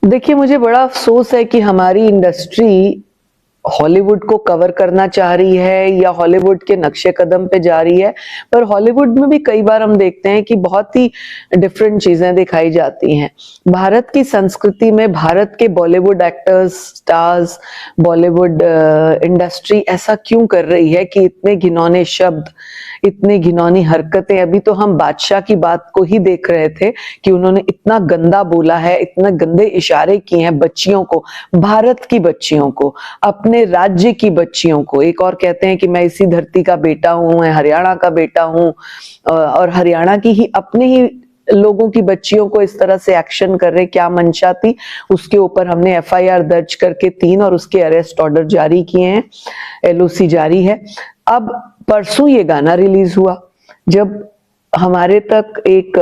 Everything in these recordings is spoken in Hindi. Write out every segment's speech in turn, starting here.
देखिए, मुझे बड़ा अफसोस है कि हमारी इंडस्ट्री हॉलीवुड को कवर करना चाह रही है या हॉलीवुड के नक्शे कदम पे जा रही है, पर हॉलीवुड में भी कई बार हम देखते हैं कि बहुत ही डिफरेंट चीजें दिखाई जाती हैं। भारत की संस्कृति में भारत के Bollywood actors, stars, Bollywood industry ऐसा क्यों कर रही है कि इतने घिनौने शब्द, इतनी घिनौनी हरकतें। अभी तो हम बादशाह की बात को ही देख रहे थे कि उन्होंने इतना गंदा बोला है, इतने गंदे इशारे किए हैं बच्चियों को, भारत की बच्चियों को, अपने राज्य की बच्चियों को। एक और कहते हैं कि मैं इसी धरती का बेटा हूं, मैं हरियाणा का बेटा हूं, और हरियाणा की ही अपने ही लोगों की बच्चियों को इस तरह से एक्शन कर रहे। क्या मंशा थी, उसके ऊपर हमने एफआईआर दर्ज करके 3 और उसके अरेस्ट ऑर्डर जारी किए हैं, एलओसी जारी है। अब परसों ये गाना रिलीज हुआ, जब हमारे तक एक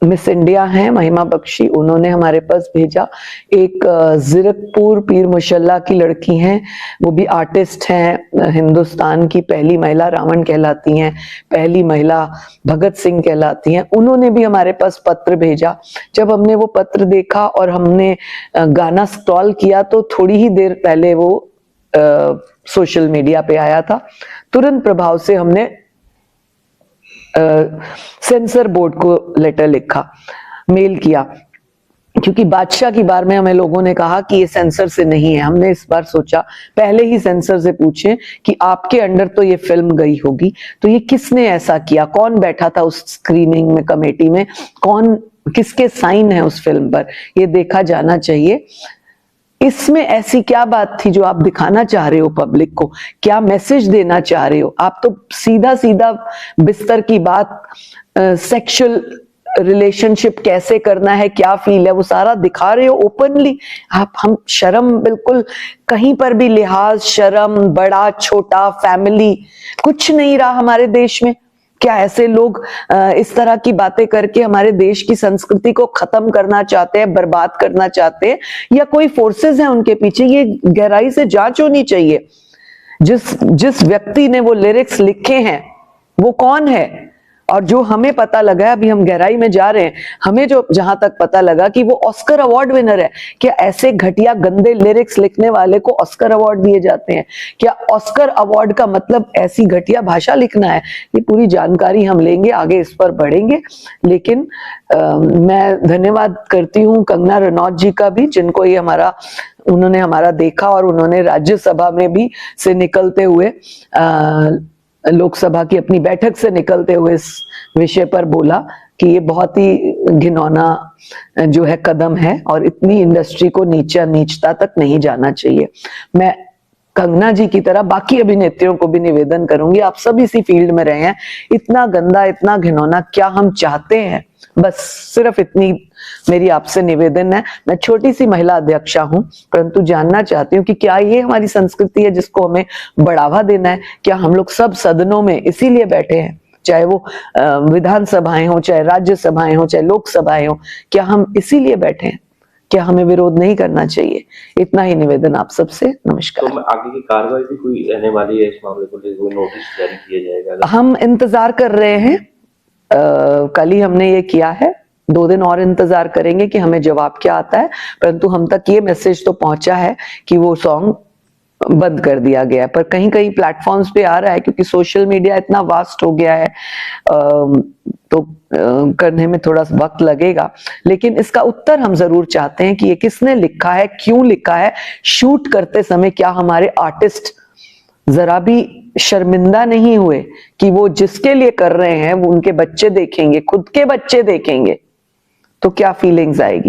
मिस इंडिया हैं महिमा बख्शी, उन्होंने हमारे पास भेजा। एक जीरकपुर पीर मुशल्ला की लड़की हैं, वो भी आर्टिस्ट हैं, हिंदुस्तान की पहली महिला रावण कहलाती हैं, पहली महिला भगत सिंह कहलाती हैं। उन्होंने भी हमारे पास पत्र भेजा। जब हमने वो पत्र देखा और हमने गाना स्टॉल किया तो थोड़ी ही देर पहले वो सोशल मीडिया पे आया था। तुरंत प्रभाव से हमने सेंसर बोर्ड को लेटर लिखा, मेल किया, क्योंकि बादशाह की बार में हमें लोगों ने कहा कि ये सेंसर से नहीं है। हमने इस बार सोचा पहले ही सेंसर से पूछें कि आपके अंडर तो ये फिल्म गई होगी, तो ये किसने ऐसा किया, कौन बैठा था उस स्क्रीनिंग में, कमेटी में, कौन, किसके साइन है उस फिल्म पर, ये देखा जाना चाहिए। इसमें ऐसी क्या बात थी जो आप दिखाना चाह रहे हो पब्लिक को, क्या मैसेज देना चाह रहे हो? आप तो सीधा सीधा बिस्तर की बात, सेक्सुअल रिलेशनशिप कैसे करना है, क्या फील है, वो सारा दिखा रहे हो ओपनली। आप, हम शर्म, बिल्कुल कहीं पर भी लिहाज, शर्म, बड़ा छोटा, फैमिली, कुछ नहीं रहा हमारे देश में। क्या ऐसे लोग इस तरह की बातें करके हमारे देश की संस्कृति को खत्म करना चाहते हैं, बर्बाद करना चाहते हैं, या कोई फोर्सेस हैं उनके पीछे? ये गहराई से जांच होनी चाहिए। जिस व्यक्ति ने वो लिरिक्स लिखे हैं वो कौन है? और जो हमें पता लगा, अभी हम गहराई में जा रहे हैं, हमें जो जहां तक पता लगा कि वो ऑस्कर अवार्ड विनर है। क्या ऐसे घटिया गंदे लिरिक्स लिखने वाले को ऑस्कर अवार्ड दिए जाते हैं? क्या ऑस्कर अवार्ड का मतलब ऐसी घटिया भाषा लिखना है? ये पूरी जानकारी हम लेंगे, आगे इस पर बढ़ेंगे। लेकिन मैं धन्यवाद करती हूँ कंगना रनौत जी का भी, जिनको ये उन्होंने हमारा देखा और उन्होंने राज्यसभा में भी से निकलते हुए, लोकसभा की अपनी बैठक से निकलते हुए इस विषय पर बोला कि ये बहुत ही घिनौना जो है कदम है और इतनी इंडस्ट्री को नीचता तक नहीं जाना चाहिए। मैं कंगना जी की तरह बाकी अभिनेत्रियों को भी निवेदन करूंगी, आप सब इसी फील्ड में रहे हैं, इतना गंदा, इतना घिनौना क्या हम चाहते हैं? बस सिर्फ इतनी मेरी आपसे निवेदन है। मैं छोटी सी महिला अध्यक्षा हूं, परंतु जानना चाहती हूँ कि क्या ये हमारी संस्कृति है जिसको हमें बढ़ावा देना है? क्या हम लोग सब सदनों में इसीलिए बैठे हैं, चाहे वो विधानसभाएं हो, चाहे राज्यसभाएं हो, चाहे लोकसभाएं हो, क्या हम इसीलिए बैठे हैं? क्या हमें विरोध नहीं करना चाहिए? इतना ही निवेदन आप सबसे। नमस्कार। तो आगे की कार्रवाई भी कोई रहने वाली है इस मामले को लेकर? कोई नोटिस जारी किया जाएगा? हम इंतजार कर रहे हैं, कल ही हमने ये किया है, 2 दिन और इंतजार करेंगे कि हमें जवाब क्या आता है। परंतु हम तक ये मैसेज तो पहुंचा है कि वो सॉन्ग बंद कर दिया गया है, पर कहीं कहीं प्लेटफॉर्म्स पे आ रहा है, क्योंकि सोशल मीडिया इतना वास्ट हो गया है, तो करने में थोड़ा वक्त लगेगा। लेकिन इसका उत्तर हम जरूर चाहते हैं कि ये किसने लिखा है, क्यों लिखा है, शूट करते समय क्या हमारे आर्टिस्ट जरा भी शर्मिंदा नहीं हुए कि वो जिसके लिए कर रहे हैं वो उनके बच्चे देखेंगे, खुद के बच्चे देखेंगे, तो क्या फीलिंग्स आएगी?